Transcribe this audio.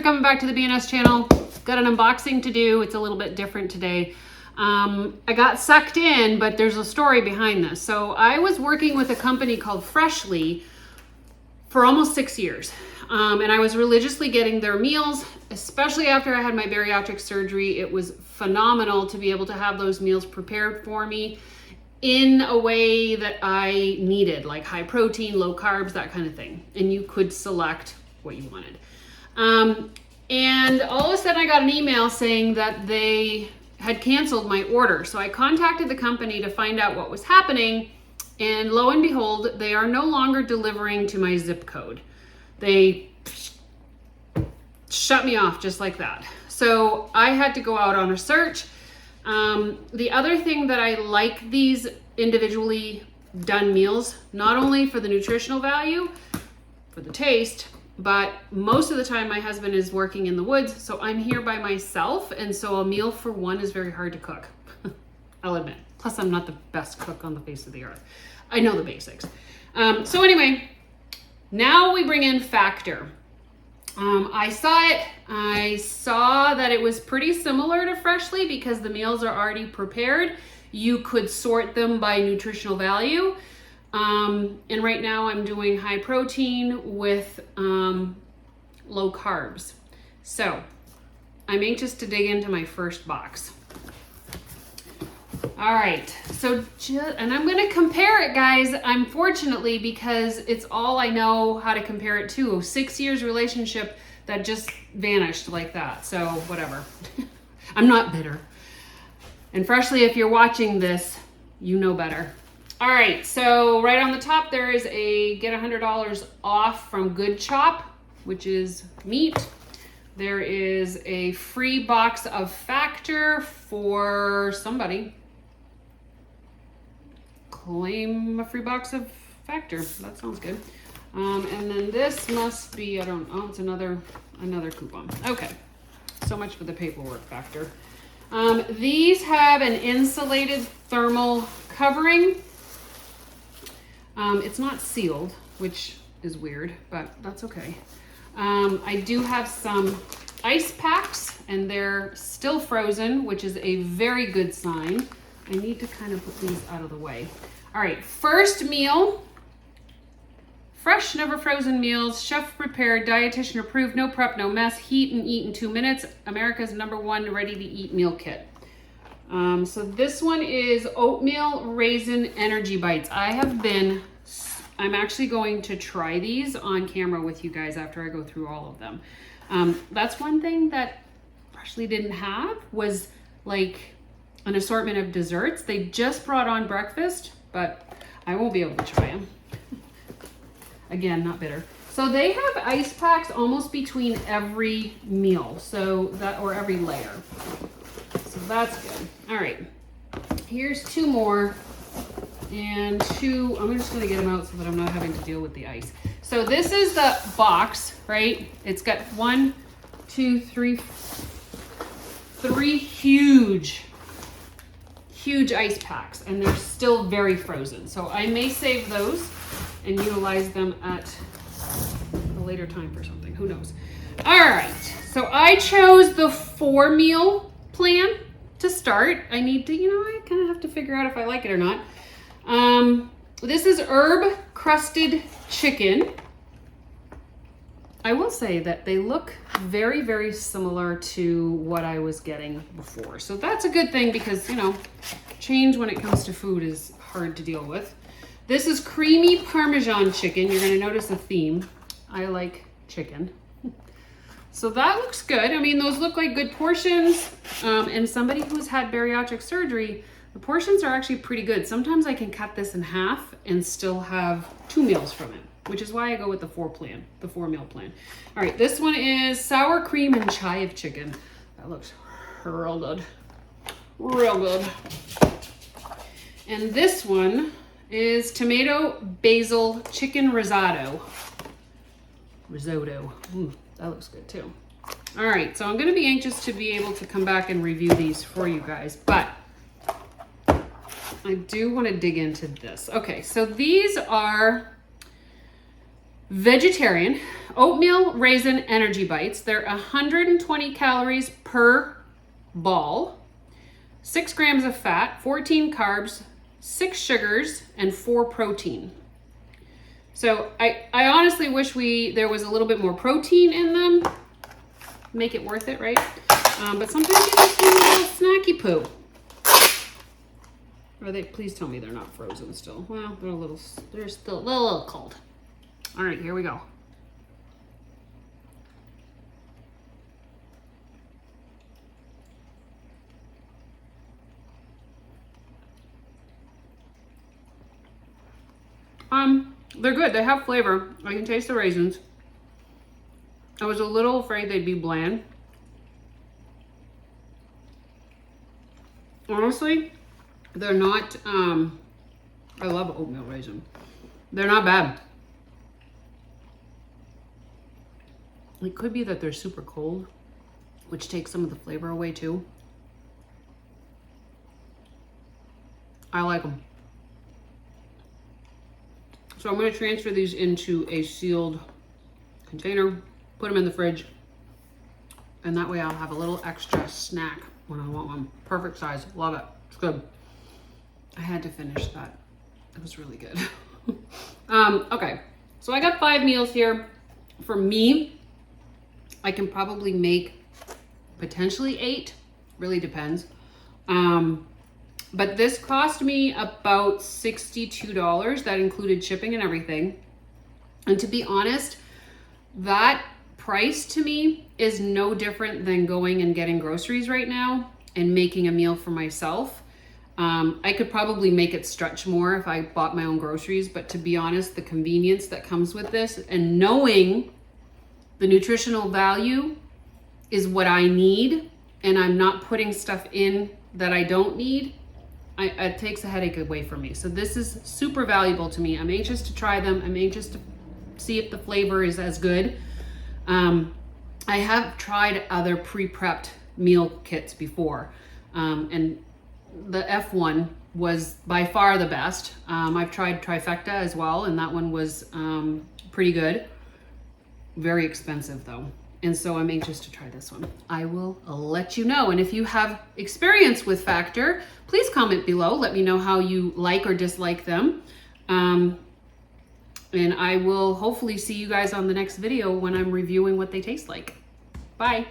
coming back to the BNS channel. Got an unboxing to do. It's a little bit different today. I got sucked in, but there's a story behind this. So I was working with a company called Freshly for almost 6 years. And I was religiously getting their meals, especially after I had my bariatric surgery. It was phenomenal to be able to have those meals prepared for me in a way that I needed, like high protein, low carbs, that kind of thing. And you could select what you wanted. And all of a sudden I got an email saying that they had canceled my order. So I contacted the company to find out what was happening. And lo and behold, they are no longer delivering to my zip code. They shut me off just like that. So I had to go out on a search. The other thing that I like these individually done meals, not only for the nutritional value, for the taste, but most of the time my husband is working in the woods, so I'm here by myself, and so a meal for one is very hard to cook. I'll admit. Plus, I'm not the best cook on the face of the earth. I know the basics. So anyway, now we bring in Factor. I saw it. I saw that it was pretty similar to Freshly because the meals are already prepared. You could sort them by nutritional value. And right now I'm doing high protein with low carbs. So I'm anxious to dig into my first box. All right, and I'm gonna compare it, guys, unfortunately, because it's all I know how to compare it to. 6 years relationship that just vanished like that, so whatever. I'm not bitter. And Freshly, if you're watching this, you know better. All right, so right on the top, there is a get $100 off from Good Chop, which is meat. There is a free box of Factor for somebody. Claim a free box of Factor. That sounds good. And then this must be, I don't know, it's another coupon. Okay, so much for the paperwork Factor. These have an insulated thermal covering. It's not sealed, which is weird, but that's okay. I do have some ice packs, and they're still frozen, which is a very good sign. I need to kind of put these out of the way. All right, first meal, fresh, never frozen meals, chef prepared, dietitian approved, no prep, no mess, heat and eat in 2 minutes, America's #1 ready to eat meal kit. So this one is oatmeal raisin energy bites. I'm actually going to try these on camera with you guys after I go through all of them. That's one thing that Freshly didn't have was like an assortment of desserts. They just brought on breakfast, but I won't be able to try them. Again, not bitter. So they have ice packs almost between every meal, or every layer. So that's good. All right, here's 2 more, and I'm just gonna get them out so that I'm not having to deal with the ice. So this is the box, right? It's got 1, 2, 3 huge ice packs, and they're still very frozen. So I may save those and utilize them at a later time for something, who knows. All right, so I chose the 4 meal plan to start. I need to, I kind of have to figure out if I like it or not. This is herb crusted chicken. I will say that they look very, very similar to what I was getting before. So that's a good thing because, change when it comes to food is hard to deal with. This is creamy Parmesan chicken. You're going to notice a theme. I like chicken. So that looks good. I mean, those look like good portions. And somebody who's had bariatric surgery, the portions are actually pretty good. Sometimes I can cut this in half and still have 2 meals from it, which is why I go with the 4 meal plan. All right, this one is sour cream and chive chicken. That looks real good. Real good. And this one is tomato basil chicken risotto. Ooh, that looks good too. All right, so I'm gonna be anxious to be able to come back and review these for you guys, but I do want to dig into this. Okay, so these are Vegetarian, oatmeal raisin energy bites. They're 120 calories per ball, 6 grams of fat, 14 carbs, 6 sugars, and 4 protein. So I honestly wish there was a little bit more protein in them. Make it worth it, right? But sometimes you just need a little snacky poo. Please tell me they're not frozen still. Well, they're still a little cold. All right, here we go. They're good. They have flavor. I can taste the raisins. I was a little afraid they'd be bland. Honestly, they're not, I love oatmeal raisin. They're not bad. It could be that they're super cold, which takes some of the flavor away too. I like them. So I'm going to transfer these into a sealed container, put them in the fridge, and that way I'll have a little extra snack when I want one. Perfect size. Love it. It's good. I had to finish that. It was really good. Okay, so I got 5 meals here. For me, I can probably make potentially 8. Really depends. But this cost me about $62. That included shipping and everything. And to be honest, that price to me is no different than going and getting groceries right now and making a meal for myself. I could probably make it stretch more if I bought my own groceries, but to be honest, the convenience that comes with this and knowing the nutritional value is what I need, and I'm not putting stuff in that I don't need, it takes a headache away from me. So this is super valuable to me. I'm anxious to try them. I'm anxious to see if the flavor is as good. I have tried other pre-prepped meal kits before, and the F1 was by far the best. I've tried Trifecta as well, and that one was pretty good. Very expensive though. And so I'm anxious to try this one. I will let you know. And if you have experience with Factor, please comment below. Let me know how you like or dislike them. And I will hopefully see you guys on the next video when I'm reviewing what they taste like. Bye.